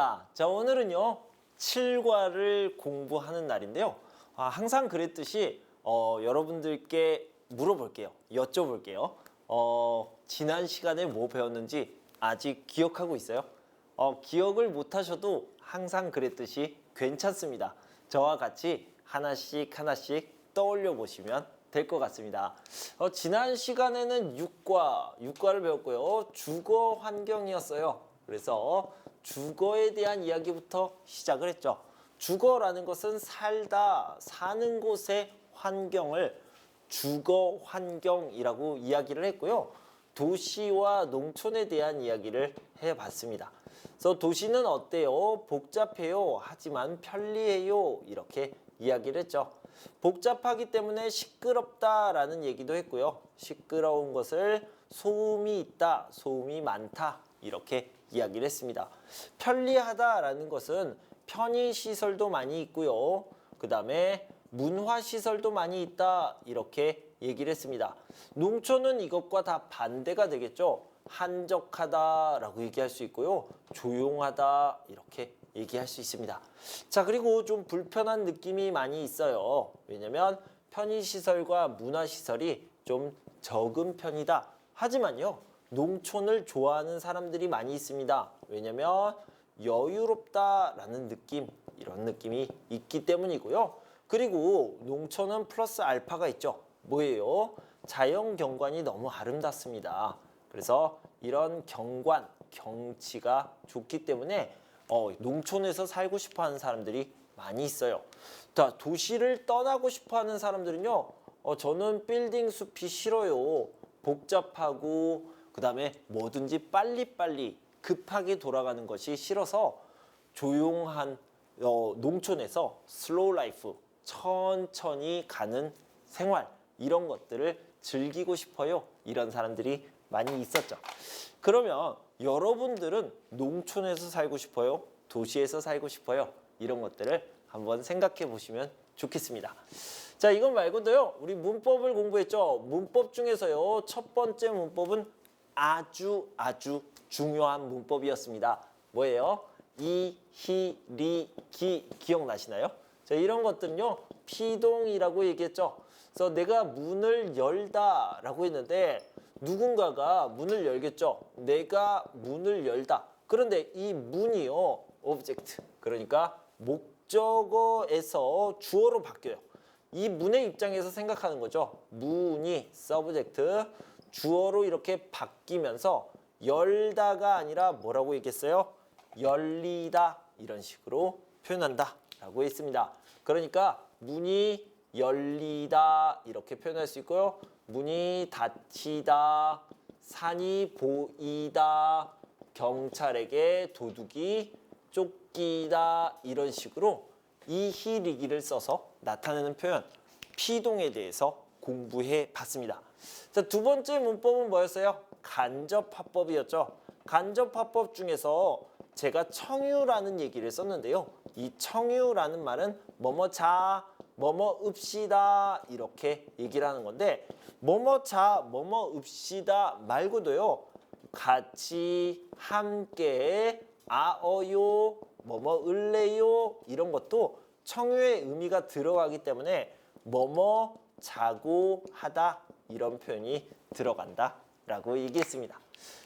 반갑습니다. 자, 오늘은요, 칠과를 공부하는 날인데요. 항상 그랬듯이 여러분들께 물어볼게요. 여쭤볼게요. 지난 시간에 뭐 배웠는지 아직 기억하고 있어요? 기억을 못 하셔도 항상 그랬듯이 괜찮습니다. 저와 같이 하나씩 떠올려 보시면 될 것 같습니다. 지난 시간에는 육과를 배웠고요. 주거 환경이었어요. 그래서 주거에 대한 이야기부터 시작을 했죠. 주거라는 것은 사는 곳의 환경을 주거 환경이라고 이야기를 했고요. 도시와 농촌에 대한 이야기를 해봤습니다. 그래서 도시는 어때요? 복잡해요. 하지만 편리해요. 이렇게 이야기를 했죠. 복잡하기 때문에 시끄럽다라는 얘기도 했고요. 시끄러운 것을 소음이 있다, 소음이 많다 이렇게 이야기를 했습니다. 편리하다라는 것은 편의시설도 많이 있고요. 그 다음에 문화시설도 많이 있다 이렇게 얘기를 했습니다. 농촌은 이것과 다 반대가 되겠죠. 한적하다라고 얘기할 수 있고요. 조용하다 이렇게 얘기할 수 있습니다. 자, 그리고 좀 불편한 느낌이 많이 있어요. 왜냐면 편의시설과 문화시설이 좀 적은 편이다. 하지만요, 농촌을 좋아하는 사람들이 많이 있습니다. 왜냐면 여유롭다라는 느낌, 이런 느낌이 있기 때문이고요. 그리고 농촌은 플러스 알파가 있죠. 뭐예요? 자연 경관이 너무 아름답습니다. 그래서 이런 경관, 경치가 좋기 때문에 농촌에서 살고 싶어 하는 사람들이 많이 있어요. 자, 도시를 떠나고 싶어 하는 사람들은요, 저는 빌딩 숲이 싫어요. 복잡하고, 그 다음에 뭐든지 빨리빨리 급하게 돌아가는 것이 싫어서 조용한 농촌에서 슬로우 라이프, 천천히 가는 생활, 이런 것들을 즐기고 싶어요. 이런 사람들이 많이 있었죠. 그러면 여러분들은 농촌에서 살고 싶어요? 도시에서 살고 싶어요? 이런 것들을 한번 생각해 보시면 좋겠습니다. 자, 이건 말고도요, 우리 문법을 공부했죠. 문법 중에서요, 첫 번째 문법은 아주 중요한 문법이었습니다. 뭐예요? 이, 히, 리, 기 기억나시나요? 자, 이런 것들은요, 피동이라고 얘기했죠. 그래서 내가 문을 열다 라고 했는데 누군가가 문을 열겠죠. 내가 문을 열다. 그런데 이 문이요, object, 그러니까 목적어에서 주어로 바뀌어요. 이 문의 입장에서 생각하는 거죠. 문이 subject, 주어로 이렇게 바뀌면서 열다가 아니라 뭐라고 얘기했어요? 열리다, 이런 식으로 표현한다 라고 했습니다. 그러니까 문이 열리다 이렇게 표현할 수 있고요. 문이 닫히다, 산이 보이다, 경찰에게 도둑이 쫓기다, 이런 식으로 이히리기를 써서 나타내는 표현, 피동에 대해서 공부해 봤습니다. 자, 두 번째 문법은 뭐였어요? 간접화법이었죠. 간접화법 중에서 제가 청유라는 얘기를 썼는데요. 이 청유라는 말은 뭐뭐 자, 뭐뭐 읍시다 이렇게 얘기를 하는 건데, 뭐뭐 자, 뭐뭐 읍시다 말고도요, 같이, 함께, 아어요, 뭐뭐 을래요, 이런 것도 청유의 의미가 들어가기 때문에 뭐뭐 자고 하다 이런 표현이 들어간다 라고 얘기했습니다.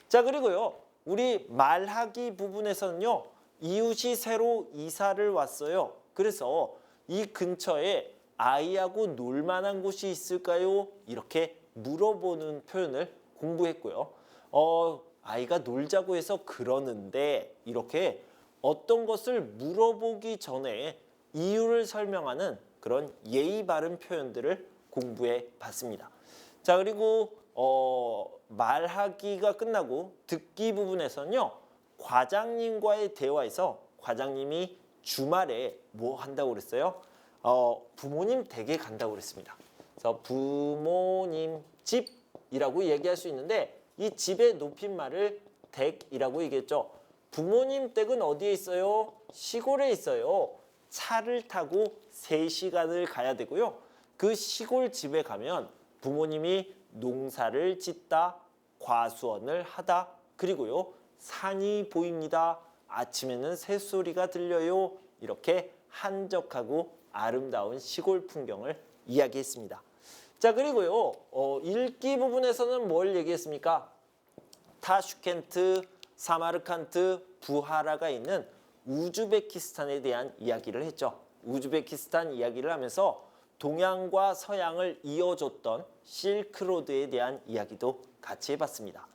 자, 그리고요, 우리 말하기 부분에서는요, 이웃이 새로 이사를 왔어요. 그래서 이 근처에 아이하고 놀 만한 곳이 있을까요? 이렇게 물어보는 표현을 공부했고요. 아이가 놀자고 해서 그러는데, 이렇게 어떤 것을 물어보기 전에 이유를 설명하는 그런 예의 바른 표현들을 공부해 봤습니다. 자, 그리고 말하기가 끝나고 듣기 부분에서는요, 과장님과의 대화에서 과장님이 주말에 뭐 한다고 그랬어요? 부모님 댁에 간다고 그랬습니다. 그래서 부모님 집이라고 얘기할 수 있는데, 이 집의 높임말을 댁이라고 얘기했죠. 부모님 댁은 어디에 있어요? 시골에 있어요. 차를 타고 3시간을 가야 되고요. 그 시골 집에 가면 부모님이 농사를 짓다, 과수원을 하다, 그리고요, 산이 보입니다. 아침에는 새소리가 들려요. 이렇게 한적하고 아름다운 시골 풍경을 이야기했습니다. 자, 그리고요. 읽기 부분에서는 뭘 얘기했습니까? 타슈켄트, 사마르칸트, 부하라가 있는 우즈베키스탄에 대한 이야기를 했죠. 우즈베키스탄 이야기를 하면서 동양과 서양을 이어줬던 실크로드에 대한 이야기도 같이 해봤습니다.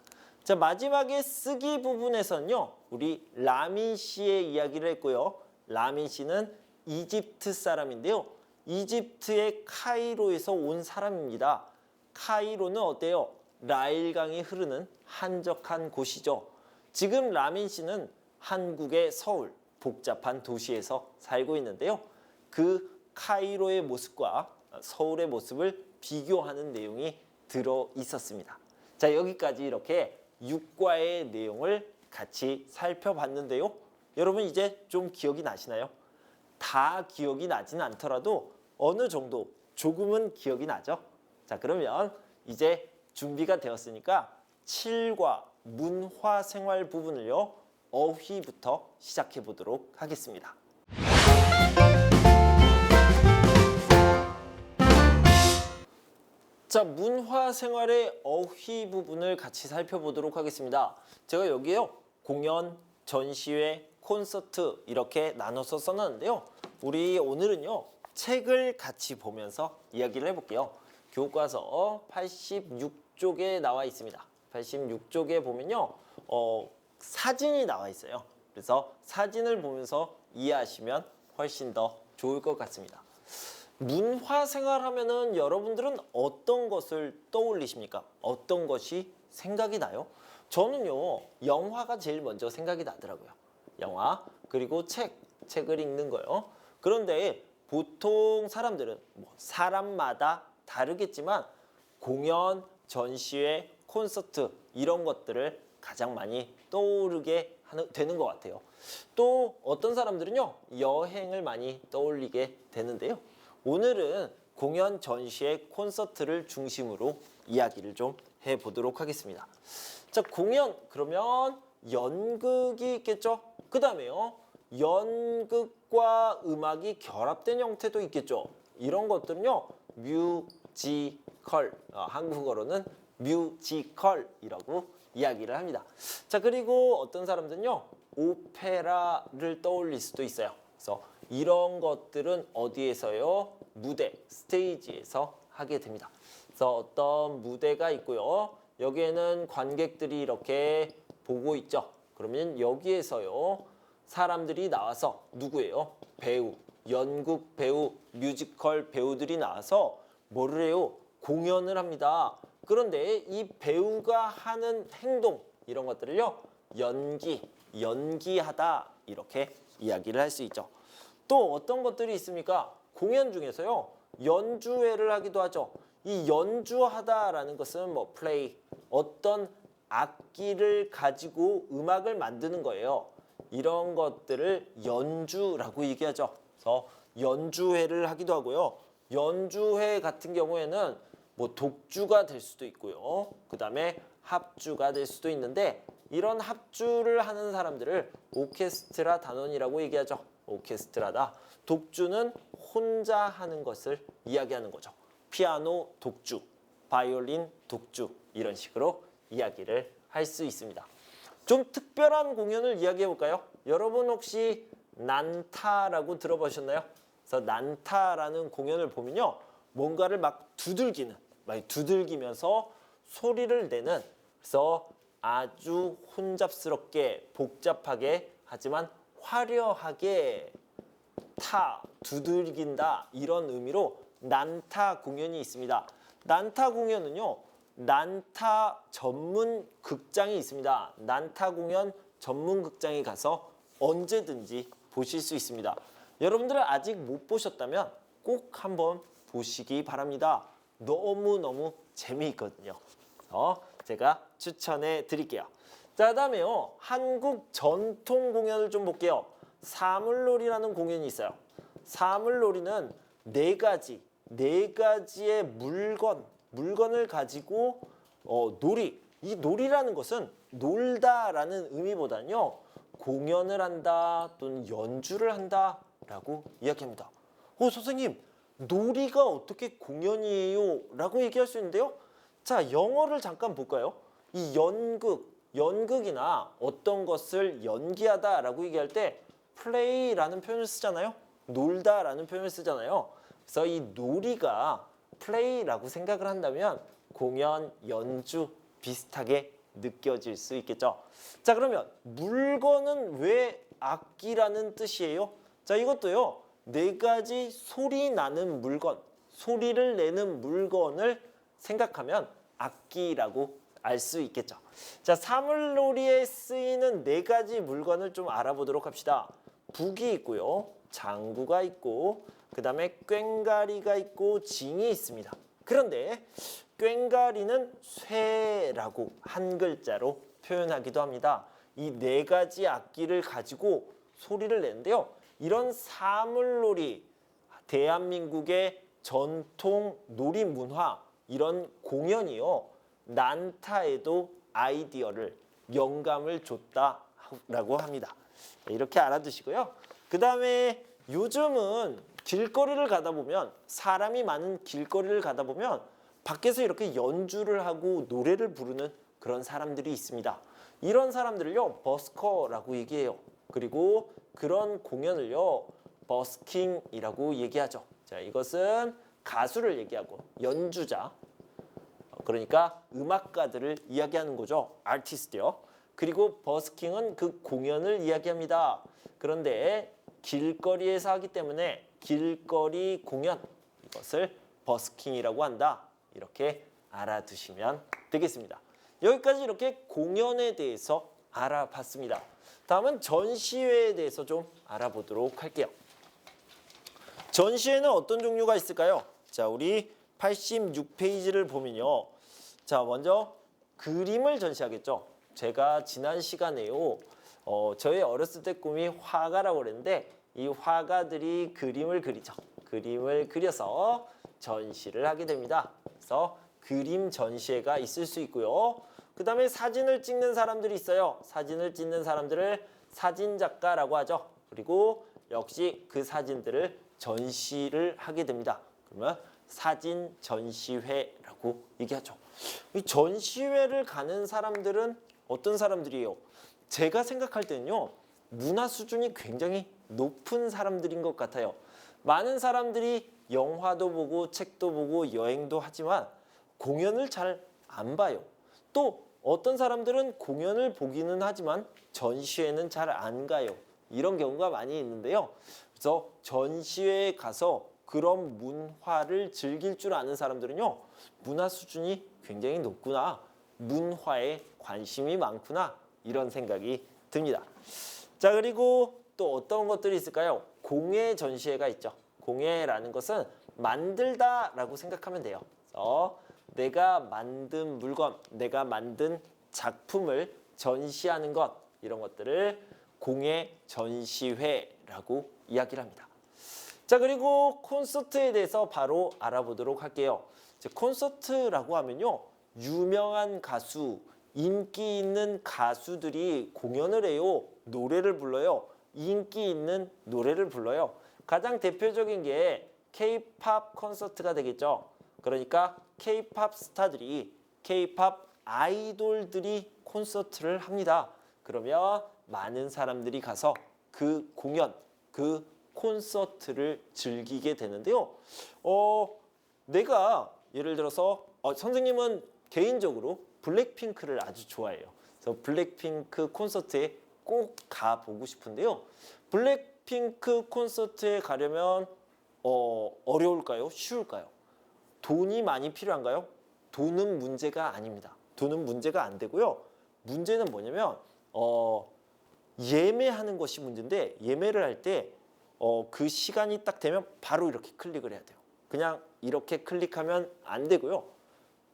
자, 마지막에 쓰기 부분에서는요. 우리 라민 씨의 이야기를 했고요. 라민 씨는 이집트 사람인데요. 이집트의 카이로에서 온 사람입니다. 카이로는 어때요? 나일강이 흐르는 한적한 곳이죠. 지금 라민 씨는 한국의 서울, 복잡한 도시에서 살고 있는데요. 그 카이로의 모습과 서울의 모습을 비교하는 내용이 들어 있었습니다. 자, 여기까지 이렇게 육과의 내용을 같이 살펴봤는데요. 여러분 이제 좀 기억이 나시나요? 다 기억이 나지는 않더라도 어느 정도 조금은 기억이 나죠? 자, 그러면 이제 준비가 되었으니까 7과 문화생활 부분을요. 어휘부터 시작해 보도록 하겠습니다. 자, 문화생활의 어휘 부분을 같이 살펴보도록 하겠습니다. 제가 여기에요. 공연, 전시회, 콘서트 이렇게 나눠서 써놨는데요. 우리 오늘은요. 책을 같이 보면서 이야기를 해볼게요. 교과서 86쪽에 나와 있습니다. 86쪽에 보면요. 사진이 나와 있어요. 그래서 사진을 보면서 이해하시면 훨씬 더 좋을 것 같습니다. 문화생활 하면은 여러분들은 어떤 것을 떠올리십니까? 어떤 것이 생각이 나요? 저는요, 영화가 제일 먼저 생각이 나더라고요. 영화, 그리고 책을 읽는 거요. 그런데 보통 사람들은 사람마다 다르겠지만 공연, 전시회, 콘서트 이런 것들을 가장 많이 떠오르게 되는 것 같아요. 또 어떤 사람들은요, 여행을 많이 떠올리게 되는데요. 오늘은 공연, 전시회, 콘서트를 중심으로 이야기를 좀 해보도록 하겠습니다. 자, 공연 그러면 연극이 있겠죠? 그 다음에요. 연극과 음악이 결합된 형태도 있겠죠? 이런 것들은요. 뮤지컬, 한국어로는 뮤지컬이라고 이야기를 합니다. 자, 그리고 어떤 사람들은요. 오페라를 떠올릴 수도 있어요. 그래서 이런 것들은 어디에서요? 무대, 스테이지에서 하게 됩니다. 그래서 어떤 무대가 있고요. 여기에는 관객들이 이렇게 보고 있죠. 그러면 여기에서요. 사람들이 나와서 누구예요? 배우, 연극 배우, 뮤지컬 배우들이 나와서 뭐를 해요? 공연을 합니다. 그런데 이 배우가 하는 행동 이런 것들을요. 연기하다 이렇게 이야기를 할 수 있죠. 또 어떤 것들이 있습니까? 공연 중에서요. 연주회를 하기도 하죠. 이 연주하다라는 것은 플레이, 어떤 악기를 가지고 음악을 만드는 거예요. 이런 것들을 연주라고 얘기하죠. 그래서 연주회를 하기도 하고요. 연주회 같은 경우에는 독주가 될 수도 있고요. 그 다음에 합주가 될 수도 있는데 이런 합주를 하는 사람들을 오케스트라 단원이라고 얘기하죠. 오케스트라다. 독주는 혼자 하는 것을 이야기하는 거죠. 피아노 독주, 바이올린 독주 이런 식으로 이야기를 할 수 있습니다. 좀 특별한 공연을 이야기해 볼까요? 여러분 혹시 난타라고 들어보셨나요? 그래서 난타라는 공연을 보면요. 뭔가를 막 두들기면서 소리를 내는, 그래서 아주 혼잡스럽게 복잡하게 하지만 화려하게 두들긴다 이런 의미로 난타 공연이 있습니다. 난타 공연은요. 난타 전문 극장이 있습니다. 난타 공연 전문 극장에 가서 언제든지 보실 수 있습니다. 여러분들은 아직 못 보셨다면 꼭 한번 보시기 바랍니다. 너무너무 재미있거든요. 제가 추천해 드릴게요. 자, 그다음에요. 한국 전통 공연을 좀 볼게요. 사물놀이라는 공연이 있어요. 사물놀이는 네 가지의 물건을 가지고 놀이. 이 놀이라는 것은 놀다라는 의미보다는요. 공연을 한다 또는 연주를 한다라고 이야기합니다. 선생님, 놀이가 어떻게 공연이에요? 라고 얘기할 수 있는데요. 자, 영어를 잠깐 볼까요? 이 연극이나 어떤 것을 연기하다라고 얘기할 때 play라는 표현을 쓰잖아요. 놀다라는 표현을 쓰잖아요. 그래서 이 놀이가 play라고 생각을 한다면 공연, 연주 비슷하게 느껴질 수 있겠죠. 자, 그러면 물건은 왜 악기라는 뜻이에요? 자, 이것도요. 네 가지 소리 나는 물건, 소리를 내는 물건을 생각하면 악기라고 알 수 있겠죠. 자, 사물놀이에 쓰이는 네 가지 물건을 좀 알아보도록 합시다. 북이 있고요. 장구가 있고 그 다음에 꽹과리가 있고 징이 있습니다. 그런데 꽹과리는 쇠라고 한 글자로 표현하기도 합니다. 이 네 가지 악기를 가지고 소리를 내는데요. 이런 사물놀이, 대한민국의 전통 놀이 문화, 이런 공연이요. 난타에도 아이디어를, 영감을 줬다라고 합니다. 이렇게 알아두시고요. 그 다음에 요즘은 길거리를 가다 보면, 사람이 많은 길거리를 가다 보면 밖에서 이렇게 연주를 하고 노래를 부르는 그런 사람들이 있습니다. 이런 사람들을요, 버스커라고 얘기해요. 그리고 그런 공연을요, 버스킹이라고 얘기하죠. 자, 이것은 가수를 얘기하고 연주자, 그러니까 음악가들을 이야기하는 거죠. 아티스트요. 그리고 버스킹은 그 공연을 이야기합니다. 그런데 길거리에서 하기 때문에 길거리 공연, 이것을 버스킹이라고 한다. 이렇게 알아두시면 되겠습니다. 여기까지 이렇게 공연에 대해서 알아봤습니다. 다음은 전시회에 대해서 좀 알아보도록 할게요. 전시회는 어떤 종류가 있을까요? 자, 우리 86페이지를 보면요. 자, 먼저 그림을 전시하겠죠. 제가 지난 시간에요. 저의 어렸을 때 꿈이 화가라고 그랬는데 이 화가들이 그림을 그리죠. 그림을 그려서 전시를 하게 됩니다. 그래서 그림 전시회가 있을 수 있고요. 그 다음에 사진을 찍는 사람들이 있어요. 사진을 찍는 사람들을 사진작가라고 하죠. 그리고 역시 그 사진들을 전시를 하게 됩니다. 그러면 사진 전시회라고 얘기하죠. 이 전시회를 가는 사람들은 어떤 사람들이에요? 제가 생각할 때는요. 문화 수준이 굉장히 높은 사람들인 것 같아요. 많은 사람들이 영화도 보고 책도 보고 여행도 하지만 공연을 잘 안 봐요. 또 어떤 사람들은 공연을 보기는 하지만 전시회는 잘 안 가요. 이런 경우가 많이 있는데요. 그래서 전시회에 가서 그런 문화를 즐길 줄 아는 사람들은요. 문화 수준이 굉장히 높구나. 문화에 관심이 많구나. 이런 생각이 듭니다. 자, 그리고 또 어떤 것들이 있을까요? 공예 전시회가 있죠. 공예라는 것은 만들다라고 생각하면 돼요. 그래서 내가 만든 물건, 내가 만든 작품을 전시하는 것, 이런 것들을 공예 전시회라고 이야기를 합니다. 자, 그리고 콘서트에 대해서 바로 알아보도록 할게요. 콘서트라고 하면요. 유명한 가수, 인기 있는 가수들이 공연을 해요. 노래를 불러요. 인기 있는 노래를 불러요. 가장 대표적인 게 K-팝 콘서트가 되겠죠. 그러니까 K-팝 스타들이, K-팝 아이돌들이 콘서트를 합니다. 그러면 많은 사람들이 가서 그 공연, 그 콘서트를 즐기게 되는데요. 내가 예를 들어서 선생님은 개인적으로 블랙핑크를 아주 좋아해요. 그래서 블랙핑크 콘서트에 꼭 가보고 싶은데요. 블랙핑크 콘서트에 가려면 어려울까요? 쉬울까요? 돈이 많이 필요한가요? 돈은 문제가 아닙니다. 돈은 문제가 안 되고요. 문제는 뭐냐면 예매하는 것이 문제인데 예매를 할 때 그 시간이 딱 되면 바로 이렇게 클릭을 해야 돼요. 그냥 이렇게 클릭하면 안 되고요.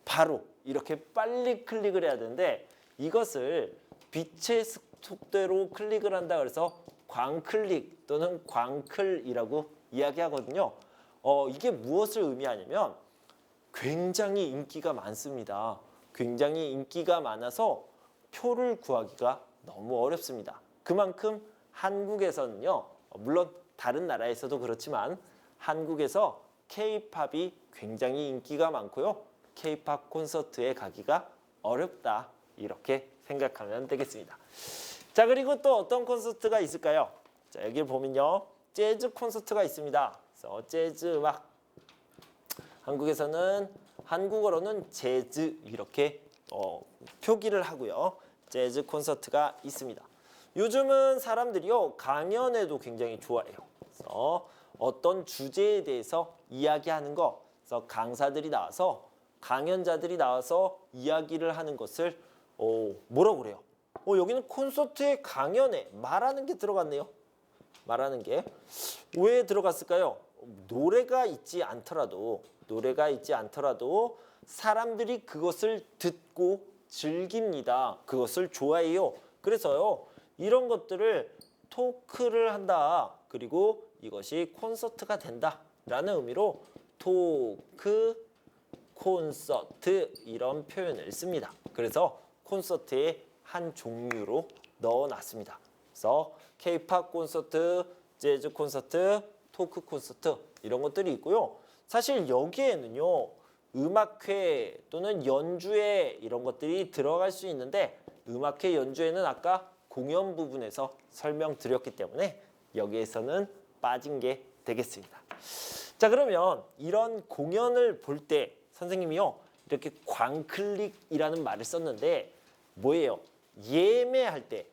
바로 이렇게 빨리 클릭을 해야 되는데 이것을 빛의 속도로 클릭을 한다 그래서 광클릭 또는 광클이라고 이야기하거든요. 이게 무엇을 의미하냐면 굉장히 인기가 많습니다. 굉장히 인기가 많아서 표를 구하기가 너무 어렵습니다. 그만큼 한국에서는요, 물론 다른 나라에서도 그렇지만 한국에서 K-팝이 굉장히 인기가 많고요. K-팝 콘서트에 가기가 어렵다. 이렇게 생각하면 되겠습니다. 자, 그리고 또 어떤 콘서트가 있을까요? 자, 여기 보면요. 재즈 콘서트가 있습니다. 그래서 재즈 음악. 한국에서는 한국어로는 재즈 이렇게 표기를 하고요. 재즈 콘서트가 있습니다. 요즘은 사람들이요. 강연에도 굉장히 좋아해요. 그래서 어떤 주제에 대해서 이야기하는 거. 그래서 강사들이 나와서 강연자들이 나와서 이야기를 하는 것을 뭐라고 그래요? 여기는 콘서트에 강연에 말하는 게 들어갔네요. 말하는 게 왜 들어갔을까요? 노래가 있지 않더라도 사람들이 그것을 듣고 즐깁니다. 그것을 좋아해요. 그래서요. 이런 것들을 토크를 한다. 그리고 이것이 콘서트가 된다라는 의미로 토크, 콘서트 이런 표현을 씁니다. 그래서 콘서트의 한 종류로 넣어놨습니다. 그래서 K-팝 콘서트, 재즈 콘서트, 토크 콘서트 이런 것들이 있고요. 사실 여기에는요. 음악회 또는 연주회 이런 것들이 들어갈 수 있는데 음악회 연주회는 아까 공연 부분에서 설명드렸기 때문에 여기에서는 빠진 게 되겠습니다. 자, 그러면 이런 공연을 볼 때 선생님이요. 이렇게 광클릭이라는 말을 썼는데 뭐예요? 예매할 때,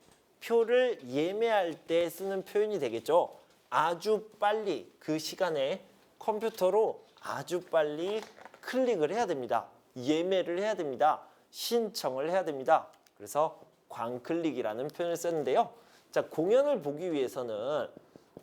표를 예매할 때 쓰는 표현이 되겠죠. 아주 빨리 그 시간에 컴퓨터로 아주 빨리 클릭을 해야 됩니다. 예매를 해야 됩니다. 신청을 해야 됩니다. 그래서 광클릭이라는 표현을 썼는데요. 자, 공연을 보기 위해서는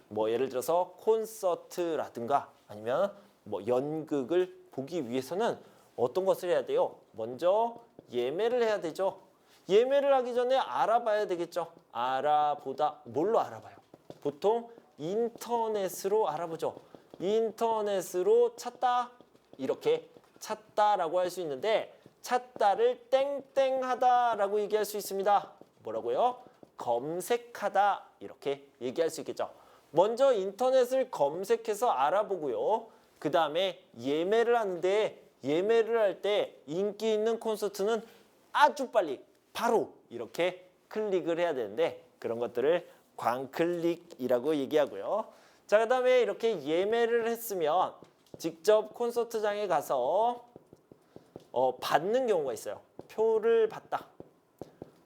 뭐 예를 들어서 콘서트라든가 아니면 뭐 연극을 보기 위해서는 어떤 것을 해야 돼요? 먼저 예매를 해야 되죠. 예매를 하기 전에 알아봐야 되겠죠. 알아보다 뭘로 알아봐요? 보통 인터넷으로 알아보죠. 인터넷으로 찾다 이렇게 찾다라고 할 수 있는데 찾다를 땡땡하다라고 얘기할 수 있습니다. 뭐라고요? 검색하다 이렇게 얘기할 수 있겠죠. 먼저 인터넷을 검색해서 알아보고요. 그 다음에 예매를 하는데 예매를 할 때 인기 있는 콘서트는 아주 빨리 바로 이렇게 클릭을 해야 되는데 그런 것들을 광클릭이라고 얘기하고요. 자, 그 다음에 이렇게 예매를 했으면 직접 콘서트장에 가서 받는 경우가 있어요. 표를 받다.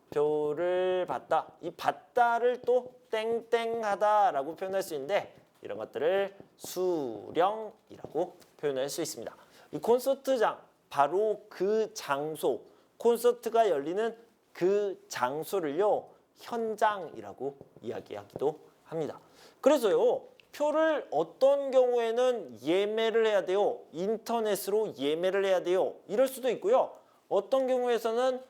표를 받다. 이 받다를 또 땡땡하다라고 표현할 수 있는데 이런 것들을 수령이라고 표현할 수 있습니다. 이 콘서트장, 바로 그 장소, 콘서트가 열리는 그 장소를요. 현장이라고 이야기하기도 합니다. 그래서요. 표를 어떤 경우에는 예매를 해야 돼요. 인터넷으로 예매를 해야 돼요. 이럴 수도 있고요. 어떤 경우에서는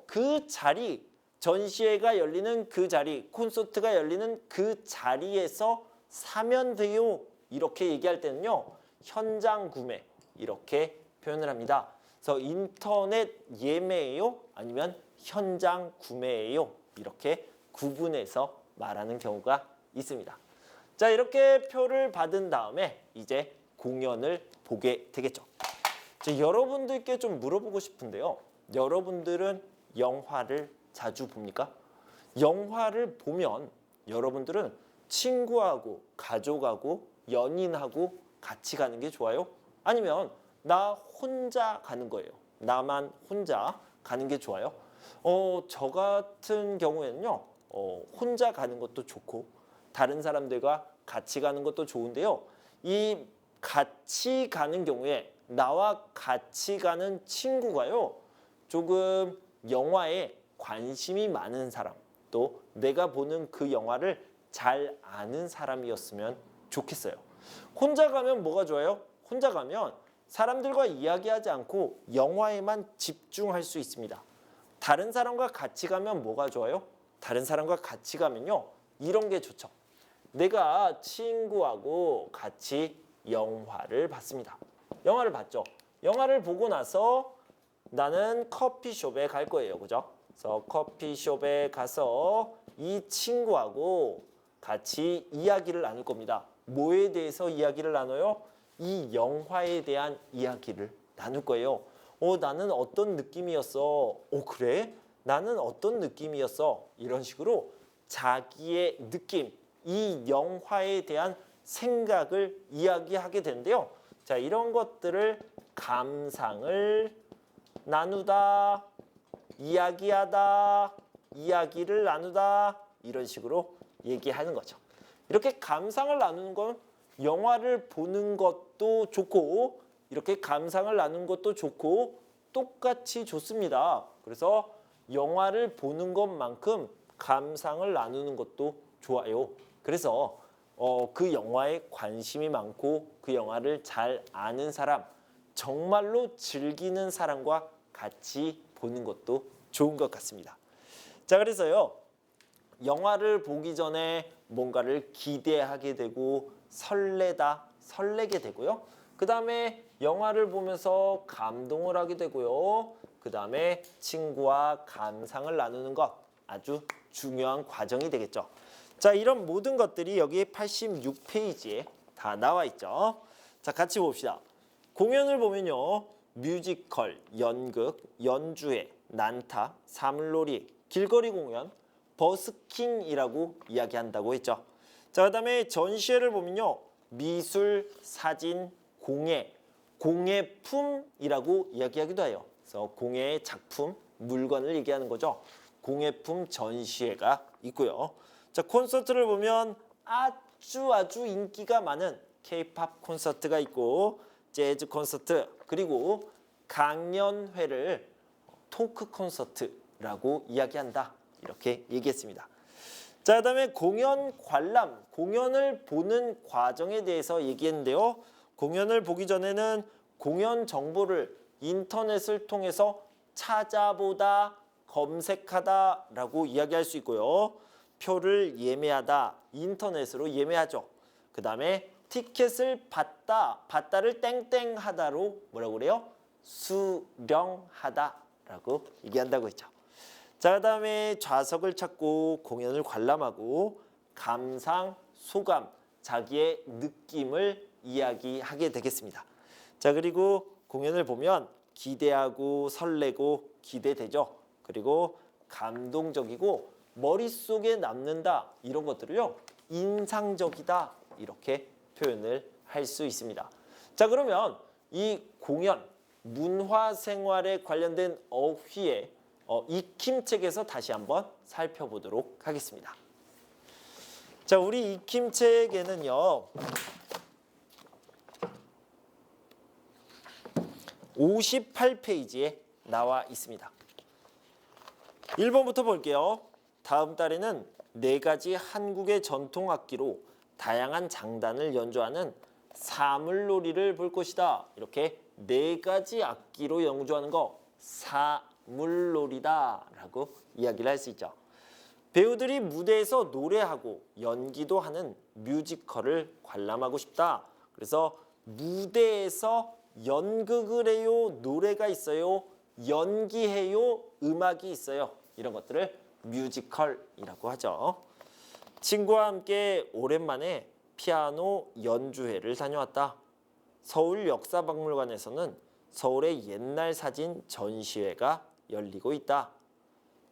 그 자리, 전시회가 열리는 그 자리, 콘서트가 열리는 그 자리에서 사면 돼요. 이렇게 얘기할 때는요. 현장 구매 이렇게 표현을 합니다. 그래서 인터넷 예매예요? 아니면 현장 구매예요? 이렇게 구분해서 말하는 경우가 있습니다. 자, 이렇게 표를 받은 다음에 이제 공연을 보게 되겠죠. 자, 여러분들께 좀 물어보고 싶은데요. 여러분들은 영화를 자주 봅니까? 영화를 보면 여러분들은 친구하고 가족하고 연인하고 같이 가는 게 좋아요? 아니면 나 혼자 가는 거예요? 나만 혼자 가는 게 좋아요? 저 같은 경우에는요. 혼자 가는 것도 좋고 다른 사람들과 같이 가는 것도 좋은데요. 이 같이 가는 경우에 나와 같이 가는 친구가요. 조금 영화에 관심이 많은 사람, 또 내가 보는 그 영화를 잘 아는 사람이었으면 좋겠어요. 혼자 가면 뭐가 좋아요? 혼자 가면 사람들과 이야기하지 않고 영화에만 집중할 수 있습니다. 다른 사람과 같이 가면 뭐가 좋아요? 다른 사람과 같이 가면요. 이런 게 좋죠. 내가 친구하고 같이 영화를 봤습니다. 영화를 봤죠. 영화를 보고 나서 나는 커피숍에 갈 거예요. 그죠? 그래서 커피숍에 가서 이 친구하고 같이 이야기를 나눌 겁니다. 뭐에 대해서 이야기를 나눠요? 이 영화에 대한 이야기를 나눌 거예요. 나는 어떤 느낌이었어? 그래? 나는 어떤 느낌이었어? 이런 식으로 자기의 느낌, 이 영화에 대한 생각을 이야기하게 되는데요. 자, 이런 것들을 감상을 나누다, 이야기하다, 이야기를 나누다 이런 식으로 얘기하는 거죠. 이렇게 감상을 나누는 건 영화를 보는 것도 좋고 이렇게 감상을 나누는 것도 좋고 똑같이 좋습니다. 그래서 영화를 보는 것만큼 감상을 나누는 것도 좋아요. 그래서 그 영화에 관심이 많고 그 영화를 잘 아는 사람, 정말로 즐기는 사람과 같이 보는 것도 좋은 것 같습니다. 자, 그래서요. 영화를 보기 전에 뭔가를 기대하게 되고 설레게 되고요. 그 다음에 영화를 보면서 감동을 하게 되고요. 그 다음에 친구와 감상을 나누는 것 아주 중요한 과정이 되겠죠. 자, 이런 모든 것들이 여기 86페이지에 다 나와 있죠. 자, 같이 봅시다. 공연을 보면요. 뮤지컬, 연극, 연주회, 난타, 사물놀이, 길거리 공연, 버스킹이라고 이야기한다고 했죠. 자, 그다음에 전시회를 보면요. 미술, 사진, 공예, 공예품이라고 이야기하기도 해요. 그래서 공예의 작품, 물건을 얘기하는 거죠. 공예품 전시회가 있고요. 자, 콘서트를 보면 아주 인기가 많은 K-팝 콘서트가 있고 재즈 콘서트 그리고 강연회를 토크 콘서트라고 이야기한다. 이렇게 얘기했습니다. 자, 그다음에 공연 관람, 공연을 보는 과정에 대해서 얘기했는데요. 공연을 보기 전에는 공연 정보를 인터넷을 통해서 찾아보다, 검색하다라고 이야기할 수 있고요. 표를 예매하다, 인터넷으로 예매하죠. 그 다음에 티켓을 받다를 땡땡하다로 뭐라고 그래요? 수령하다라고 얘기한다고 했죠. 자, 그 다음에 좌석을 찾고 공연을 관람하고 감상, 소감, 자기의 느낌을 이야기하게 되겠습니다. 자, 그리고 공연을 보면 기대하고 설레고 기대되죠. 그리고 감동적이고 머릿속에 남는다 이런 것들을요. 인상적이다 이렇게 표현을 할 수 있습니다. 자, 그러면 이 공연, 문화생활에 관련된 어휘의 익힘책에서 다시 한번 살펴보도록 하겠습니다. 자, 우리 익힘책에는요. 58페이지에 나와 있습니다. 1번부터 볼게요. 다음 달에는 4가지 한국의 전통 악기로 다양한 장단을 연주하는 사물놀이를 볼 것이다. 이렇게 4가지 악기로 연주하는 거 사물놀이다 라고 이야기를 할 수 있죠. 배우들이 무대에서 노래하고 연기도 하는 뮤지컬을 관람하고 싶다. 그래서 무대에서 연극을 해요, 노래가 있어요, 연기해요, 음악이 있어요. 이런 것들을 뮤지컬이라고 하죠. 친구와 함께 오랜만에 피아노 연주회를 다녀왔다. 서울 역사박물관에서는 서울의 옛날 사진 전시회가 열리고 있다.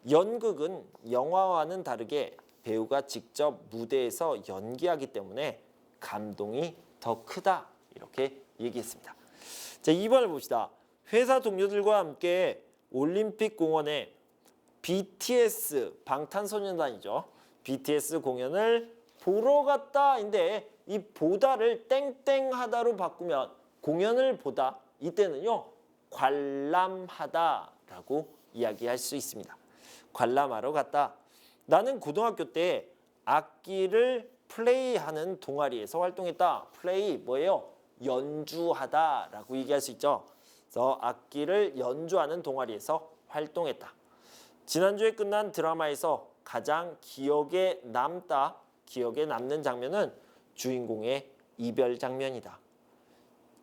연극은 영화와는 다르게 배우가 직접 무대에서 연기하기 때문에 감동이 더 크다. 이렇게 얘기했습니다. 자, 2번을 봅시다. 회사 동료들과 함께 올림픽 공원에 BTS, 방탄소년단이죠. BTS 공연을 보러 갔다인데 이 보다를 땡땡하다로 바꾸면 공연을 보다 이때는요. 관람하다라고 이야기할 수 있습니다. 관람하러 갔다. 나는 고등학교 때 악기를 플레이하는 동아리에서 활동했다. 플레이 뭐예요? 연주하다라고 얘기할 수 있죠. 그래서 악기를 연주하는 동아리에서 활동했다. 지난주에 끝난 드라마에서 가장 기억에 남는 장면은 주인공의 이별 장면이다.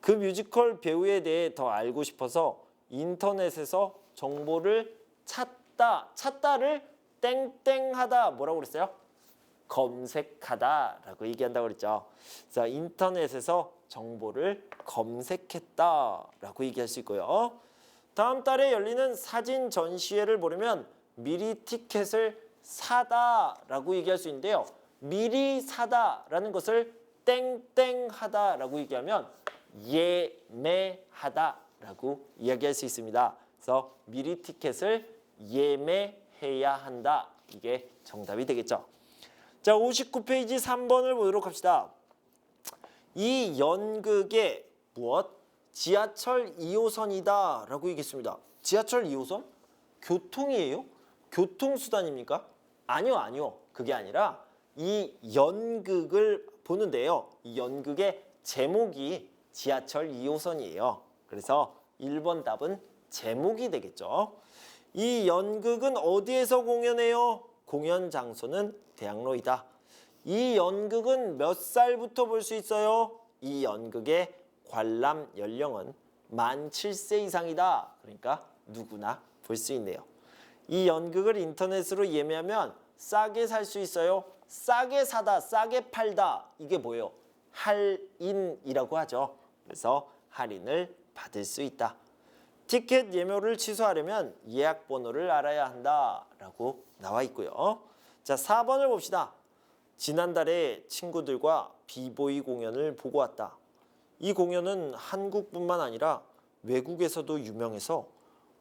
그 뮤지컬 배우에 대해 더 알고 싶어서 인터넷에서 정보를 찾다. 찾다, 찾다를 땡땡하다 뭐라고 그랬어요? 검색하다라고 얘기한다고 그랬죠. 자, 인터넷에서 정보를 검색했다라고 얘기할 수 있고요. 다음 달에 열리는 사진 전시회를 보려면 미리 티켓을 사다라고 얘기할 수 있는데요. 미리 사다라는 것을 땡땡하다라고 얘기하면 예매하다라고 이야기할 수 있습니다. 그래서 미리 티켓을 예매해야 한다. 이게 정답이 되겠죠. 자, 59페이지 3번을 보도록 합시다. 이 연극의 무엇? 지하철 2호선이다 라고 얘기했습니다. 지하철 2호선? 교통이에요? 교통수단입니까? 아니요. 그게 아니라 이 연극을 보는데요. 이 연극의 제목이 지하철 2호선이에요. 그래서 1번 답은 제목이 되겠죠. 이 연극은 어디에서 공연해요? 공연 장소는 대학로이다. 이 연극은 몇 살부터 볼 수 있어요? 이 연극의 관람 연령은 만 7세 이상이다. 그러니까 누구나 볼 수 있네요. 이 연극을 인터넷으로 예매하면 싸게 살 수 있어요. 싸게 사다, 싸게 팔다. 이게 뭐예요? 할인이라고 하죠. 그래서 할인을 받을 수 있다. 티켓 예매를 취소하려면 예약 번호를 알아야 한다라고 나와 있고요. 자, 4번을 봅시다. 지난달에 친구들과 비보이 공연을 보고 왔다. 이 공연은 한국뿐만 아니라 외국에서도 유명해서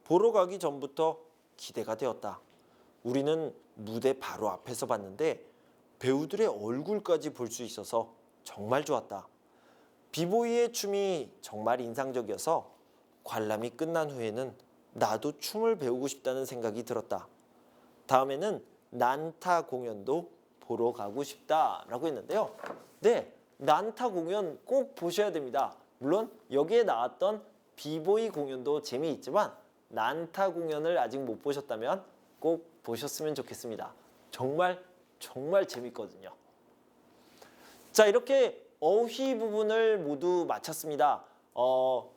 보러 가기 전부터 기대가 되었다. 우리는 무대 바로 앞에서 봤는데 배우들의 얼굴까지 볼 수 있어서 정말 좋았다. 비보이의 춤이 정말 인상적이어서 관람이 끝난 후에는 나도 춤을 배우고 싶다는 생각이 들었다. 다음에는 난타 공연도 보러 가고 싶다라고 했는데요. 네, 난타 공연 꼭 보셔야 됩니다. 물론 여기에 나왔던 비보이 공연도 재미있지만 난타 공연을 아직 못 보셨다면 꼭 보셨으면 좋겠습니다. 정말 재밌거든요. 자, 이렇게 어휘 부분을 모두 마쳤습니다.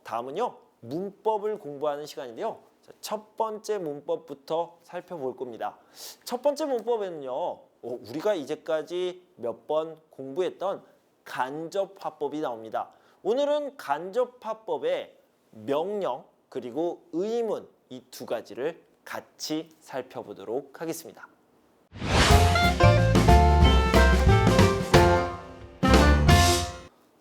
다음은요, 문법을 공부하는 시간인데요. 첫 번째 문법부터 살펴볼 겁니다. 첫 번째 문법에는요, 우리가 이제까지 몇 번 공부했던 간접화법이 나옵니다. 오늘은 간접화법의 명령 그리고 의문 이 두 가지를 같이 살펴보도록 하겠습니다.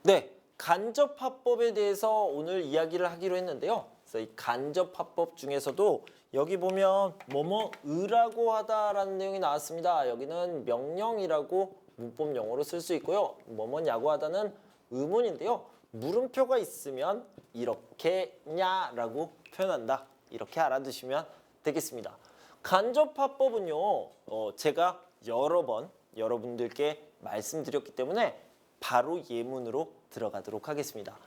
네, 간접화법에 대해서 오늘 이야기를 하기로 했는데요. 그래서 이 간접화법 중에서도 여기 보면 뭐뭐으라고 하다라는 내용이 나왔습니다. 여기는 명령이라고 문법 용어로 쓸 수 있고요. 뭐뭐냐고 하다는 의문인데요. 물음표가 있으면 이렇게냐라고 표현한다. 이렇게 알아두시면 되겠습니다. 간접화법은요. 제가 여러 번 여러분들께 말씀드렸기 때문에 바로 예문으로 들어가도록 하겠습니다.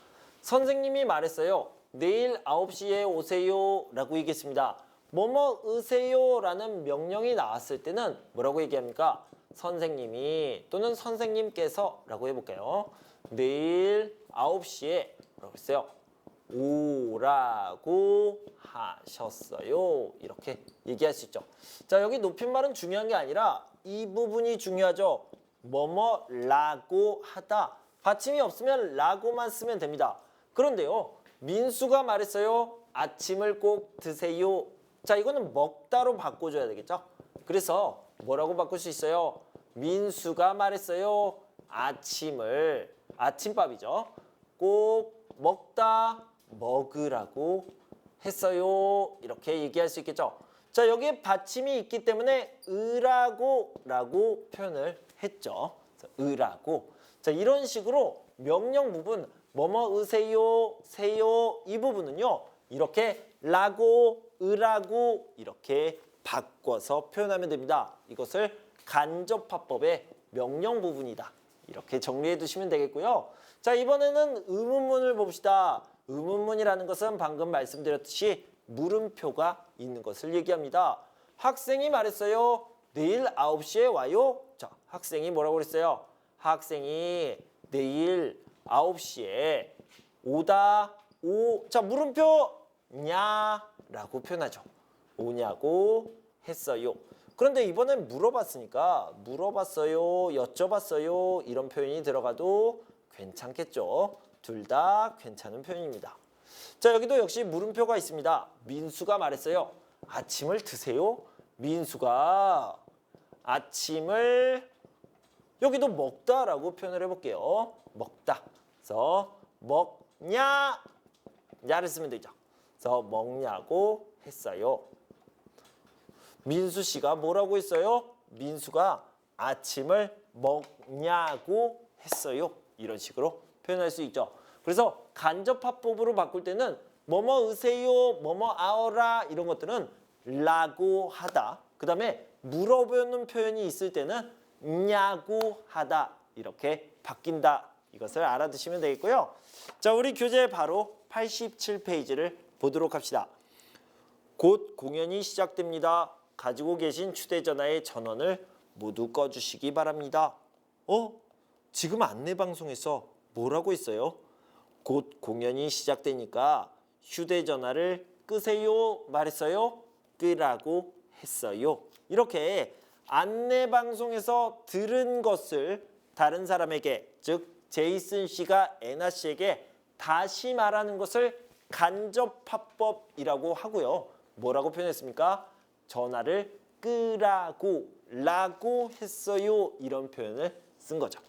선생님이 말했어요. 내일 9시에 오세요 라고 얘기했습니다. 뭐뭐으세요 라는 명령이 나왔을 때는 뭐라고 얘기합니까? 선생님이 또는 선생님께서 라고 해볼까요? 내일 9시에 뭐라고 했어요? 오라고 하셨어요. 이렇게 얘기할 수 있죠. 자, 여기 높임말은 중요한 게 아니라 이 부분이 중요하죠. 뭐뭐라고 하다. 받침이 없으면 라고만 쓰면 됩니다. 그런데요. 민수가 말했어요. 아침을 꼭 드세요. 자, 이거는 먹다로 바꿔줘야 되겠죠. 그래서 뭐라고 바꿀 수 있어요? 민수가 말했어요. 아침을, 아침밥이죠. 꼭 먹다, 먹으라고 했어요. 이렇게 얘기할 수 있겠죠. 자, 여기에 받침이 있기 때문에 으라고 라고 표현을 했죠. 으라고. 자, 이런 식으로 명령 부분 뭐뭐으세요, 세요 이 부분은요. 이렇게 라고, 으라고 이렇게 바꿔서 표현하면 됩니다. 이것을 간접화법의 명령 부분이다. 이렇게 정리해 두시면 되겠고요. 자, 이번에는 의문문을 봅시다. 의문문이라는 것은 방금 말씀드렸듯이 물음표가 있는 것을 얘기합니다. 학생이 말했어요. 내일 9시에 와요. 자, 학생이 뭐라고 그랬어요? 학생이 내일 9시에 오다, 자, 물음표 냐라고 표현하죠. 오냐고 했어요. 그런데 이번엔 물어봤으니까 물어봤어요, 여쭤봤어요 이런 표현이 들어가도 괜찮겠죠. 둘 다 괜찮은 표현입니다. 자, 여기도 역시 물음표가 있습니다. 민수가 말했어요. 아침을 드세요. 민수가 아침을 여기도 먹다라고 표현을 해볼게요. 먹다. 그래서 먹냐? 야를 쓰면 되죠. 그래서 먹냐고 했어요. 민수 씨가 뭐라고 했어요? 민수가 아침을 먹냐고 했어요. 이런 식으로 표현할 수 있죠. 그래서 간접화법으로 바꿀 때는 뭐뭐 으세요, 뭐뭐 아어라 이런 것들은 라고 하다. 그 다음에 물어보는 표현이 있을 때는 냐고 하다 이렇게 바뀐다. 이것을 알아두시면 되겠고요. 자, 우리 교재 바로 87페이지를 보도록 합시다. 곧 공연이 시작됩니다. 가지고 계신 휴대전화의 전원을 모두 꺼주시기 바랍니다. 지금 안내방송에서 뭐라고 했어요? 곧 공연이 시작되니까 휴대전화를 끄세요 말했어요? 끄라고 했어요. 이렇게 안내방송에서 들은 것을 다른 사람에게, 즉 제이슨 씨가 애나 씨에게 다시 말하는 것을 간접화법이라고 하고요. 뭐라고 표현했습니까? 전화를 끄라고 라고 했어요. 이런 표현을 쓴 거죠.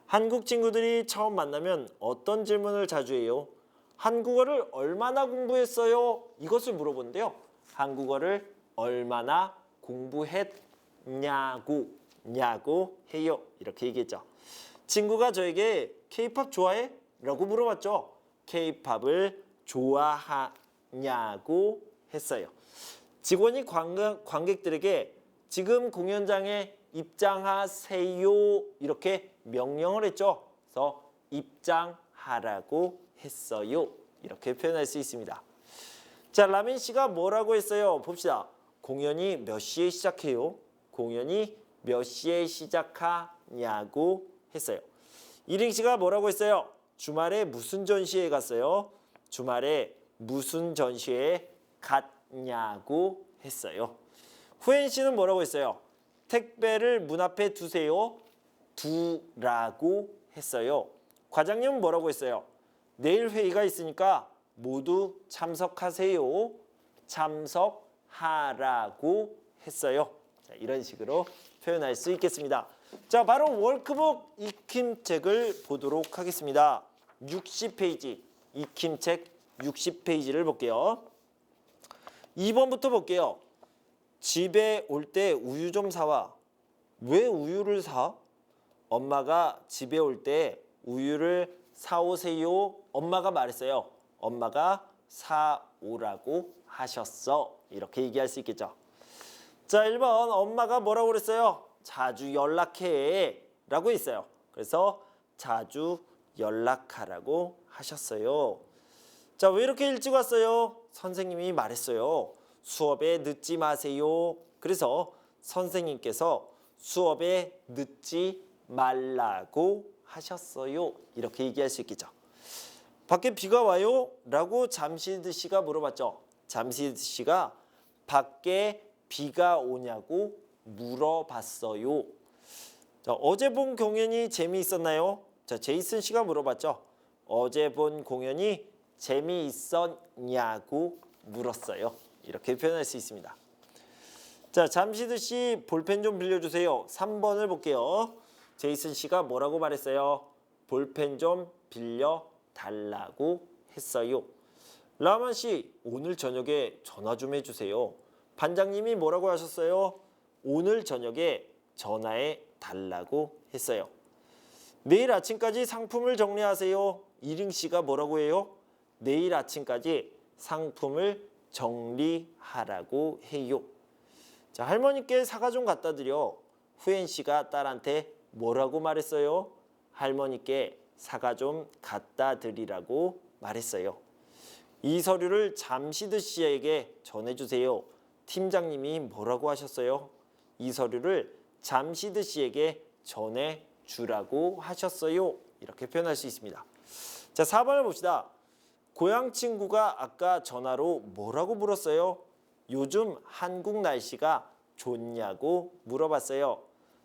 한국 친구들이 처음 만나면 어떤 질문을 자주 해요? 한국어를 얼마나 공부했어요? 이것을 물어보는데요. 한국어를 얼마나 공부했냐고 해요. 이렇게 얘기했죠. 친구가 저에게 K-팝 좋아해? 라고 물어봤죠. K-팝을 좋아하냐고 했어요. 직원이 관객들에게 지금 공연장에 입장하세요 이렇게 명령을 했죠. 그래서 입장하라고 했어요. 이렇게 표현할 수 있습니다. 자, 라민 씨가 뭐라고 했어요? 봅시다. 공연이 몇 시에 시작해요? 공연이 몇 시에 시작하냐고 했어요. 이링 씨가 뭐라고 했어요? 주말에 무슨 전시회 갔어요? 주말에 무슨 전시회에 갔냐고 했어요. 후엔 씨는 뭐라고 했어요? 택배를 문 앞에 두세요. 두라고 했어요. 과장님은 뭐라고 했어요? 내일 회의가 있으니까 모두 참석하세요. 참석하라고 했어요. 자, 이런 식으로 표현할 수 있겠습니다. 자, 바로 워크북 익힘책을 보도록 하겠습니다. 60페이지, 익힘책 60페이지를 볼게요. 2번부터 볼게요. 집에 올 때 우유 좀 사와. 왜 우유를 사? 엄마가 집에 올 때 우유를 사오세요. 엄마가 말했어요. 엄마가 사오라고 하셨어. 이렇게 얘기할 수 있겠죠. 자, 1번 엄마가 뭐라고 그랬어요? 자주 연락해 라고 했어요. 그래서 자주 연락하라고 하셨어요. 자, 왜 이렇게 일찍 왔어요? 선생님이 말했어요. 수업에 늦지 마세요. 그래서 선생님께서 수업에 늦지 말라고 하셨어요. 이렇게 얘기할 수 있겠죠. 밖에 비가 와요? 라고 잠시드 씨가 물어봤죠. 잠시드 씨가 밖에 비가 오냐고 물어봤어요. 자, 어제 본 공연이 재미있었나요? 자, 제이슨 씨가 물어봤죠. 어제 본 공연이 재미있었냐고 물었어요. 이렇게 표현할 수 있습니다. 자, 잠시드 씨 볼펜 좀 빌려주세요. 3번을 볼게요. 제이슨 씨가 뭐라고 말했어요? 볼펜 좀 빌려달라고 했어요. 라만 씨 오늘 저녁에 전화 좀 해주세요. 반장님이 뭐라고 하셨어요? 오늘 저녁에 전화해 달라고 했어요. 내일 아침까지 상품을 정리하세요. 이링 씨가 뭐라고 해요? 내일 아침까지 상품을 정리하라고 해요. 자, 할머니께 사과 좀 갖다 드려. 후엔 씨가 딸한테 뭐라고 말했어요? 할머니께 사과 좀 갖다 드리라고 말했어요. 이 서류를 잠시드 씨에게 전해주세요. 팀장님이 뭐라고 하셨어요? 이 서류를 잠시드 씨에게 전해주라고 하셨어요. 이렇게 표현할 수 있습니다. 자, 4번을 봅시다. 고향 친구가 아까 전화로 뭐라고 물었어요? 요즘 한국 날씨가 좋냐고 물어봤어요.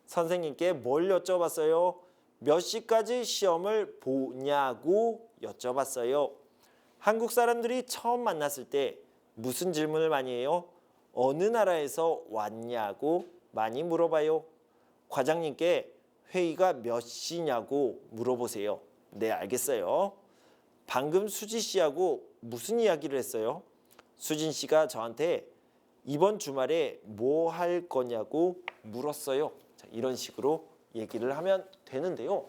선생님께 뭘 여쭤봤어요? 몇 시까지 시험을 보냐고 여쭤봤어요. 한국 사람들이 처음 만났을 때 무슨 질문을 많이 해요? 어느 나라에서 왔냐고 많이 물어봐요. 과장님께 회의가 몇 시냐고 물어보세요. 네, 알겠어요. 방금 수지 씨하고 무슨 이야기를 했어요? 수진 씨가 저한테 이번 주말에 뭐 할 거냐고 물었어요. 자, 이런 식으로 얘기를 하면 되는데요.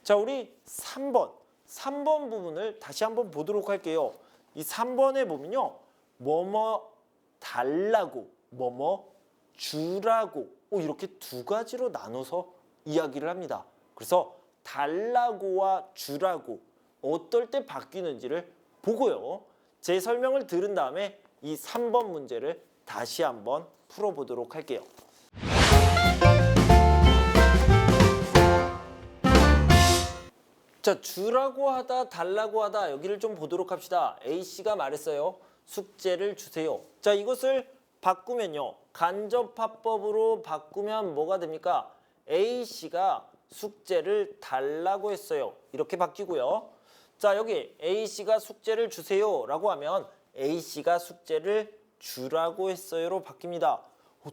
자, 우리 3번 부분을 다시 한번 보도록 할게요. 이 3번에 보면요. 뭐뭐 달라고, 뭐뭐 주라고 이렇게 두 가지로 나눠서 이야기를 합니다. 그래서 달라고와 주라고 어떨 때 바뀌는지를 보고요. 제 설명을 들은 다음에 이 3번 문제를 다시 한번 풀어보도록 할게요. 자, 주라고 하다, 달라고 하다 여기를 좀 보도록 합시다. A씨가 말했어요. 숙제를 주세요. 자, 이것을 바꾸면요. 간접화법으로 바꾸면 뭐가 됩니까? A씨가 숙제를 달라고 했어요. 이렇게 바뀌고요. 자, 여기 A씨가 숙제를 주세요 라고 하면 A씨가 숙제를 주라고 했어요로 바뀝니다.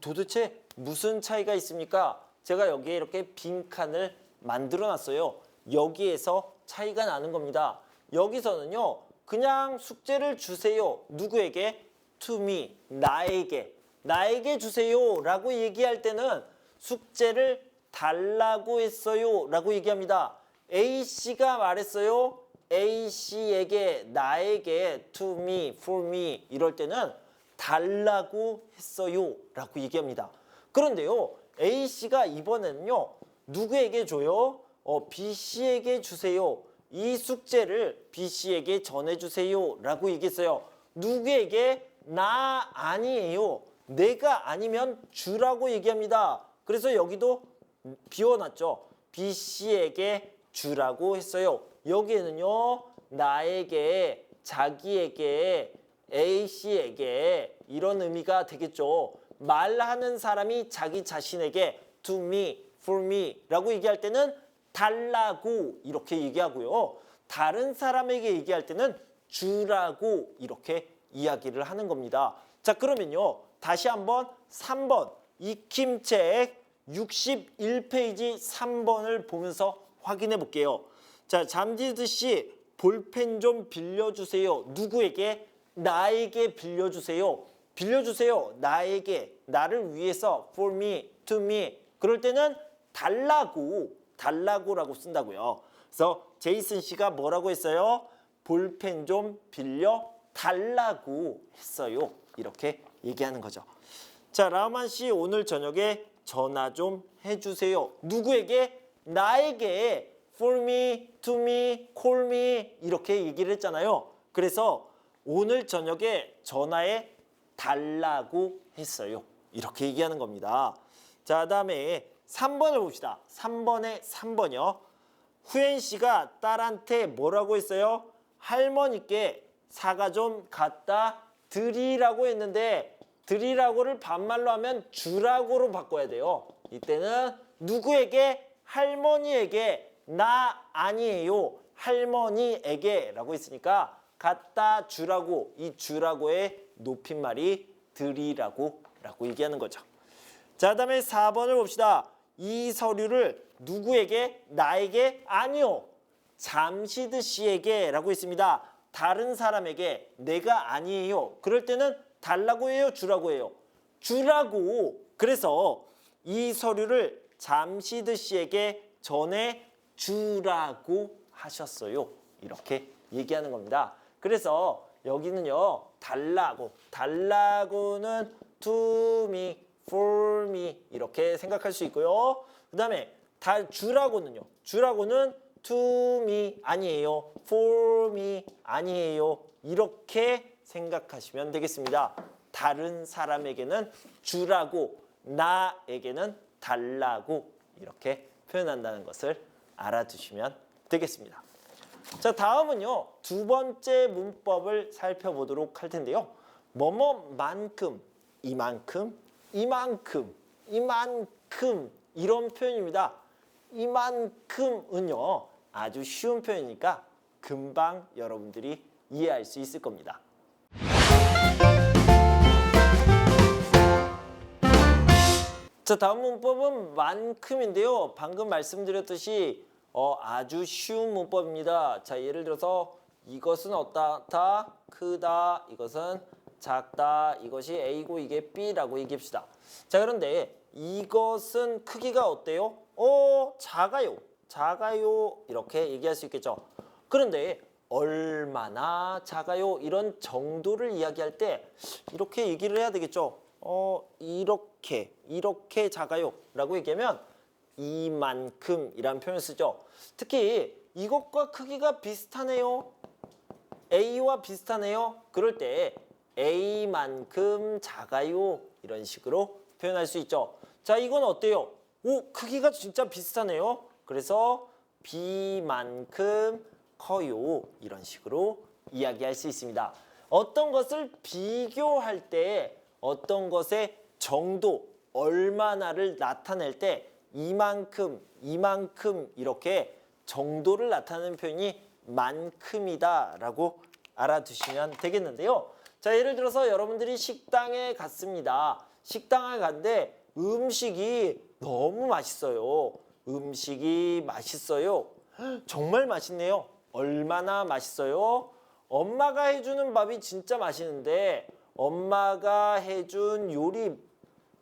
도대체 무슨 차이가 있습니까? 제가 여기에 이렇게 빈칸을 만들어 놨어요. 여기에서 차이가 나는 겁니다. 여기서는요. 그냥 숙제를 주세요. 누구에게? To me, 나에게 주세요 라고 얘기할 때는 숙제를 달라고 했어요 라고 얘기합니다. A씨가 말했어요. A씨에게, 나에게, to me, for me 이럴 때는 달라고 했어요 라고 얘기합니다. 그런데요. A씨가 이번에는요. 누구에게 줘요? B씨에게 주세요. 이 숙제를 B씨에게 전해주세요 라고 얘기했어요. 누구에게? 나 아니에요. 내가 아니면 주라고 얘기합니다. 그래서 여기도 비워놨죠. B씨에게 주라고 했어요. 여기에는요. 나에게, 자기에게, A씨에게 이런 의미가 되겠죠. 말하는 사람이 자기 자신에게 to me, for me 라고 얘기할 때는 달라고 이렇게 얘기하고요. 다른 사람에게 얘기할 때는 주라고 이렇게 이야기를 하는 겁니다. 자, 그러면요. 다시 한번 3번 익힘책 61페이지 3번을 보면서 확인해 볼게요. 자, 잠지듯이 볼펜 좀 빌려주세요. 누구에게? 나에게 빌려주세요. 빌려주세요. 나에게, 나를 위해서 for me, to me. 그럴 때는 달라고라고 쓴다고요. 그래서 제이슨 씨가 뭐라고 했어요? 볼펜 좀 빌려 달라고 했어요. 이렇게 얘기하는 거죠. 자, 라우만 씨 오늘 저녁에 전화 좀 해주세요. 누구에게? 나에게 for me, to me, call me 이렇게 얘기를 했잖아요. 그래서 오늘 저녁에 전화해 달라고 했어요. 이렇게 얘기하는 겁니다. 자, 다음에 3번을 봅시다. 3번이요. 후엔 씨가 딸한테 뭐라고 했어요? 할머니께 사과 좀 갖다 드리라고 했는데 드리라고를 반말로 하면 주라고로 바꿔야 돼요. 이때는 누구에게? 할머니에게. 나 아니에요. 할머니에게 라고 했으니까 갖다 주라고, 이 주라고의 높임말이 드리라고 라고 얘기하는 거죠. 자, 다음에 4번을 봅시다. 이 서류를 누구에게? 나에게? 아니요. 잠시드 씨에게 라고 했습니다. 다른 사람에게. 내가 아니에요. 그럴 때는 달라고 해요? 주라고 해요? 주라고. 그래서 이 서류를 잠시드 씨에게 전해 주라고 하셨어요. 이렇게 얘기하는 겁니다. 그래서 여기는요. 달라고는 to me, for me 이렇게 생각할 수 있고요. 그 다음에 주라고는 to me 아니에요. for me 아니에요. 이렇게 생각하시면 되겠습니다. 다른 사람에게는 주라고, 나에게는 달라고 이렇게 표현한다는 것을 알아두시면 되겠습니다. 자, 다음은요. 두 번째 문법을 살펴보도록 할 텐데요. 뭐뭐만큼 이만큼, 이만큼, 이만큼 이런 표현입니다. 이만큼은요 아주 쉬운 표현이니까 금방 여러분들이 이해할 수 있을 겁니다. 자, 다음 문법은 만큼인데요. 방금 말씀드렸듯이 아주 쉬운 문법입니다. 자, 예를 들어서 이것은 어떻다, 크다, 이것은 작다, 이것이 A고 이게 B라고 얘기합시다. 자, 그런데 이것은 크기가 어때요? 작아요. 작아요. 이렇게 얘기할 수 있겠죠. 그런데 얼마나 작아요? 이런 정도를 이야기할 때 이렇게 얘기를 해야 되겠죠. 이렇게 작아요 라고 얘기하면 이만큼이라는 표현을 쓰죠. 특히 이것과 크기가 비슷하네요. A와 비슷하네요. 그럴 때 A만큼 작아요. 이런 식으로 표현할 수 있죠. 자, 이건 어때요? 크기가 진짜 비슷하네요. 그래서 B만큼 커요. 이런 식으로 이야기할 수 있습니다. 어떤 것을 비교할 때 어떤 것의 정도, 얼마나를 나타낼 때 이만큼, 이만큼 이렇게 정도를 나타내는 표현이 만큼이다 라고 알아두시면 되겠는데요. 자, 예를 들어서 여러분들이 식당에 갔습니다. 식당에 갔는데 음식이 너무 맛있어요. 음식이 맛있어요. 정말 맛있네요. 얼마나 맛있어요? 엄마가 해주는 밥이 진짜 맛있는데 엄마가 해준 요리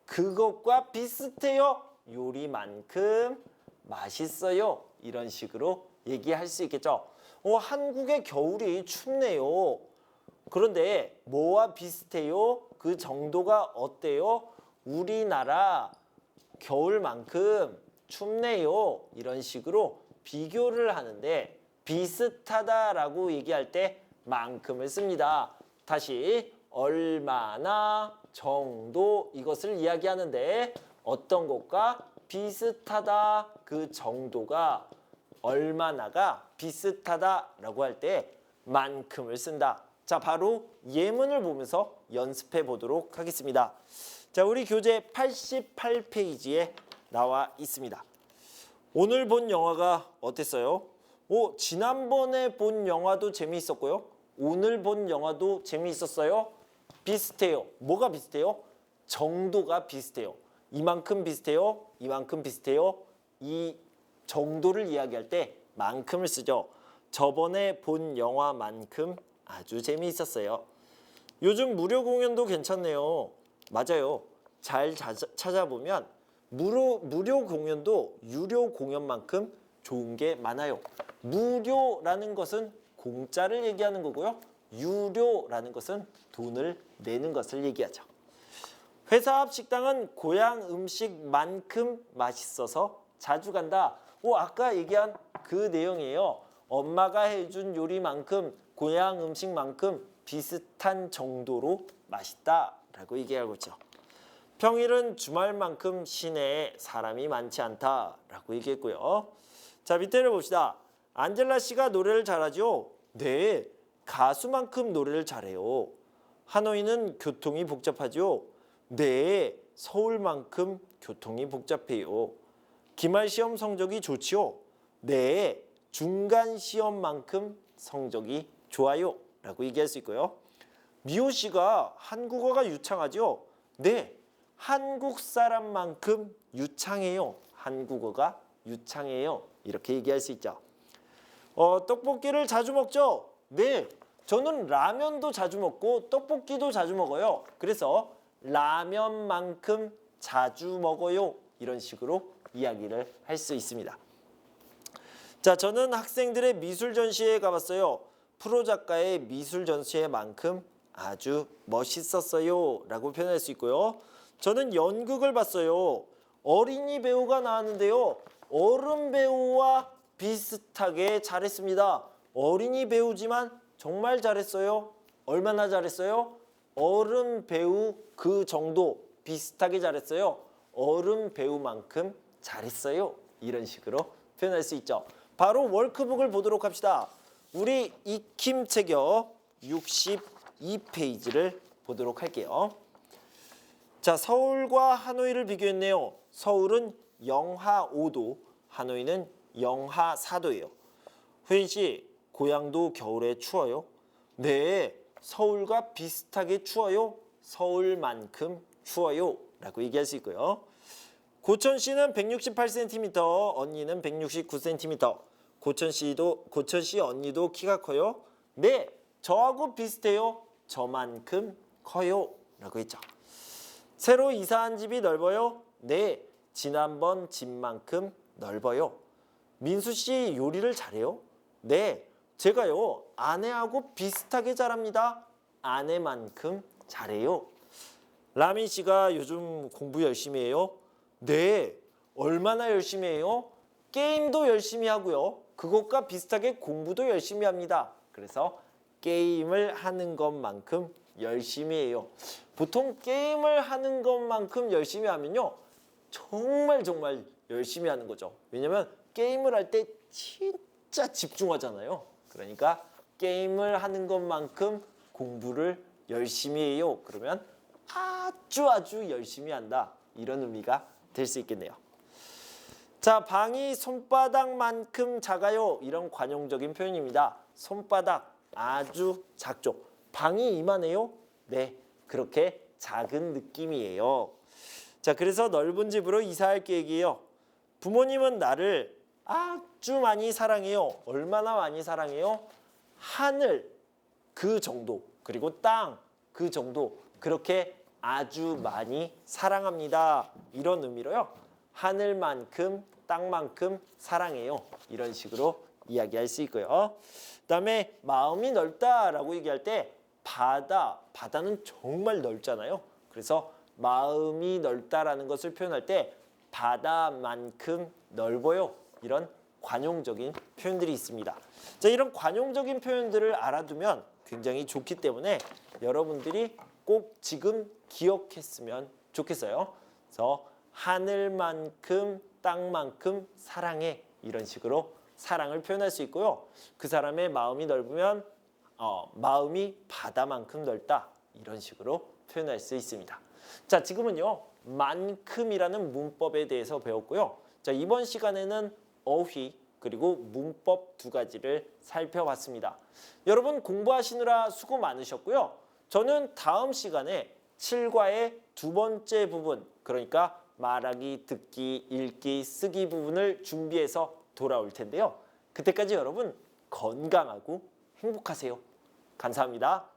그것과 비슷해요. 요리만큼 맛있어요. 이런 식으로 얘기할 수 있겠죠. 한국의 겨울이 춥네요. 그런데 뭐와 비슷해요? 그 정도가 어때요? 우리나라 겨울만큼 춥네요. 이런 식으로 비교를 하는데 비슷하다라고 얘기할 때 만큼을 씁니다. 다시 얼마나, 정도 이것을 이야기하는데 어떤 것과 비슷하다, 그 정도가 얼마나가 비슷하다라고 할 때 만큼을 쓴다. 자, 바로 예문을 보면서 연습해 보도록 하겠습니다. 자, 우리 교재 88페이지에 나와 있습니다. 오늘 본 영화가 어땠어요? 지난번에 본 영화도 재미있었고요. 오늘 본 영화도 재미있었어요. 비슷해요. 뭐가 비슷해요? 정도가 비슷해요. 이만큼 비슷해요. 이만큼 비슷해요. 이 정도를 이야기할 때 만큼을 쓰죠. 저번에 본 영화만큼 아주 재미있었어요. 요즘 무료 공연도 괜찮네요. 맞아요. 잘 찾아보면 무료 공연도 유료 공연만큼 좋은 게 많아요. 무료라는 것은 공짜를 얘기하는 거고요. 유료라는 것은 돈을 내는 것을 얘기하죠. 회사 앞 식당은 고향 음식만큼 맛있어서 자주 간다. 아까 얘기한 그 내용이에요. 엄마가 해준 요리만큼 고향 음식만큼 비슷한 정도로 맛있다라고 얘기하고 있죠. 평일은 주말만큼 시내에 사람이 많지 않다라고 얘기했고요. 자, 밑에를 봅시다. 안젤라 씨가 노래를 잘하죠? 네, 가수만큼 노래를 잘해요. 하노이는 교통이 복잡하죠? 네, 서울만큼 교통이 복잡해요. 기말 시험 성적이 좋지요? 네, 중간 시험만큼 성적이 좋아요. 라고 얘기할 수 있고요. 미호 씨가 한국어가 유창하죠? 네, 한국 사람만큼 유창해요. 한국어가 유창해요. 이렇게 얘기할 수 있죠. 떡볶이를 자주 먹죠? 네, 저는 라면도 자주 먹고 떡볶이도 자주 먹어요. 그래서 라면만큼 자주 먹어요. 이런 식으로 이야기를 할 수 있습니다. 자, 저는 학생들의 미술 전시회에 가봤어요. 프로 작가의 미술 전시회만큼 아주 멋있었어요. 라고 표현할 수 있고요. 저는 연극을 봤어요. 어린이 배우가 나왔는데요. 어른 배우와 비슷하게 잘했습니다. 어린이 배우지만 정말 잘했어요. 얼마나 잘했어요? 어른 배우 그 정도 비슷하게 잘했어요. 어른 배우만큼 잘했어요. 이런 식으로 표현할 수 있죠. 바로 워크북을 보도록 합시다. 우리 익힘 체격 62페이지를 보도록 할게요. 자, 서울과 하노이를 비교했네요. 서울은 영하 5도, 하노이는 영하 4도예요. 후인 씨, 고향도 겨울에 추워요? 네, 서울과 비슷하게 추워요. 서울만큼 추워요. 라고 얘기할 수 있고요. 고천 씨는 168cm, 언니는 169cm. 고천 씨 언니도 키가 커요? 네, 저하고 비슷해요. 저만큼 커요. 라고 했죠. 새로 이사한 집이 넓어요? 네, 지난번 집만큼 넓어요. 민수 씨 요리를 잘해요? 네, 제가요 아내하고 비슷하게 잘합니다. 아내만큼 잘해요. 라민 씨가 요즘 공부 열심히 해요? 네, 얼마나 열심히 해요? 게임도 열심히 하고요. 그것과 비슷하게 공부도 열심히 합니다. 그래서 게임을 하는 것만큼 열심히 해요. 보통 게임을 하는 것만큼 열심히 하면요. 정말 열심히 하는 거죠. 왜냐면 게임을 할 때 진짜 집중하잖아요. 그러니까 게임을 하는 것만큼 공부를 열심히 해요. 그러면 아주 열심히 한다. 이런 의미가 될 수 있겠네요. 자, 방이 손바닥만큼 작아요. 이런 관용적인 표현입니다. 손바닥 아주 작죠. 방이 이만해요? 네, 그렇게 작은 느낌이에요. 자, 그래서 넓은 집으로 이사할 계획이에요. 부모님은 나를 아주 많이 사랑해요. 얼마나 많이 사랑해요? 하늘 그 정도, 그리고 땅 그 정도, 그렇게 아주 많이 사랑합니다. 이런 의미로요. 하늘만큼 땅만큼 사랑해요. 이런 식으로 이야기할 수 있고요. 그다음에 마음이 넓다라고 얘기할 때 바다는 정말 넓잖아요. 그래서 마음이 넓다라는 것을 표현할 때 바다만큼 넓어요. 이런 관용적인 표현들이 있습니다. 자, 이런 관용적인 표현들을 알아두면 굉장히 좋기 때문에 여러분들이 꼭 지금 기억했으면 좋겠어요. 그래서 하늘만큼 땅만큼 사랑해. 이런 식으로 사랑을 표현할 수 있고요. 그 사람의 마음이 넓으면 마음이 바다만큼 넓다. 이런 식으로 표현할 수 있습니다. 자, 지금은요. 만큼이라는 문법에 대해서 배웠고요. 자, 이번 시간에는 어휘 그리고 문법 두 가지를 살펴봤습니다. 여러분 공부하시느라 수고 많으셨고요. 저는 다음 시간에 7과의 두 번째 부분, 그러니까 말하기, 듣기, 읽기, 쓰기 부분을 준비해서 돌아올 텐데요. 그때까지 여러분 건강하고 행복하세요. 감사합니다.